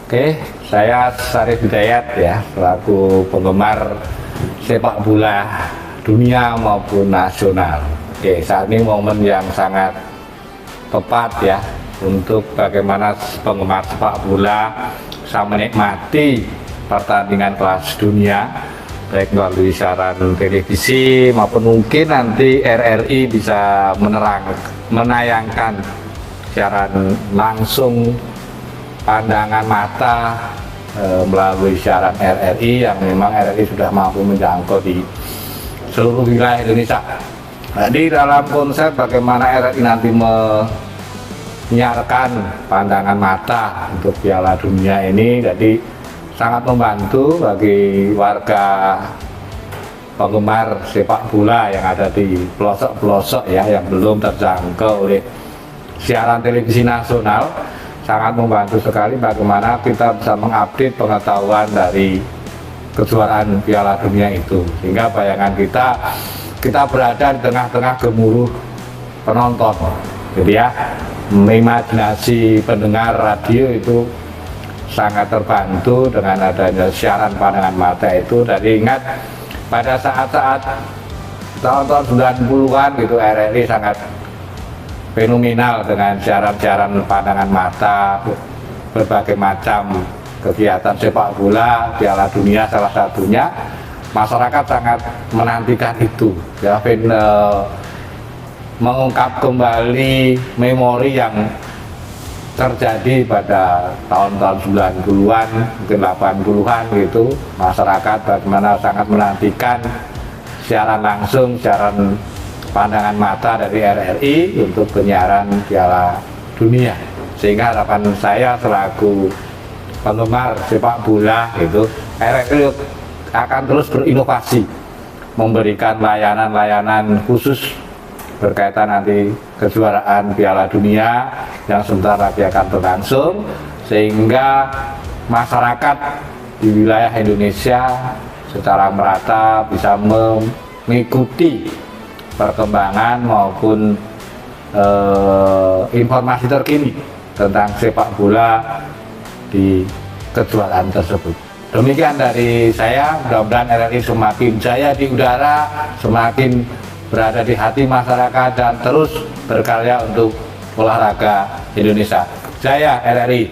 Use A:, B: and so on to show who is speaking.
A: Oke, saya Syarif Hidayat ya, selaku penggemar sepak bola dunia maupun nasional. Oke, saat ini momen yang sangat tepat ya untuk bagaimana penggemar sepak bola bisa menikmati pertandingan kelas dunia, baik melalui siaran televisi maupun mungkin nanti RRI bisa menayangkan siaran langsung pandangan mata melalui siaran RRI yang memang RRI sudah mampu menjangkau di seluruh wilayah Indonesia. Jadi dalam konsep bagaimana RRI nanti menyiarkan pandangan mata untuk Piala Dunia ini, jadi sangat membantu bagi warga penggemar sepak bola yang ada di pelosok-pelosok ya, yang belum terjangkau oleh siaran televisi nasional. Sangat membantu sekali bagaimana kita bisa mengupdate pengetahuan dari kejuaraan Piala Dunia itu, sehingga bayangan kita berada di tengah-tengah gemuruh penonton, jadi ya, imajinasi pendengar radio itu sangat terbantu dengan adanya siaran pandangan mata itu. Dari ingat pada saat-saat tahun-tahun 90-an gitu, RRI sangat fenomenal dengan siaran-siaran pandangan mata berbagai macam kegiatan sepak bola Piala Dunia salah satunya. Masyarakat sangat menantikan itu ya, mengungkap kembali memori yang terjadi pada tahun-tahun 90-an mungkin 80-an gitu. Masyarakat bagaimana sangat menantikan siaran langsung, siaran pandangan mata dari RRI untuk penyiaran Piala Dunia, sehingga harapan saya selaku penggemar sepak bola itu, RRI akan terus berinovasi, memberikan layanan-layanan khusus berkaitan nanti kejuaraan Piala Dunia yang sebentar lagi akan berlangsung, sehingga masyarakat di wilayah Indonesia secara merata bisa mengikuti perkembangan maupun informasi terkini tentang sepak bola di kejuaraan tersebut. Demikian dari saya, mudah-mudahan RRI semakin jaya di udara, semakin berada di hati masyarakat, dan terus berkarya untuk olahraga Indonesia. Jaya RRI!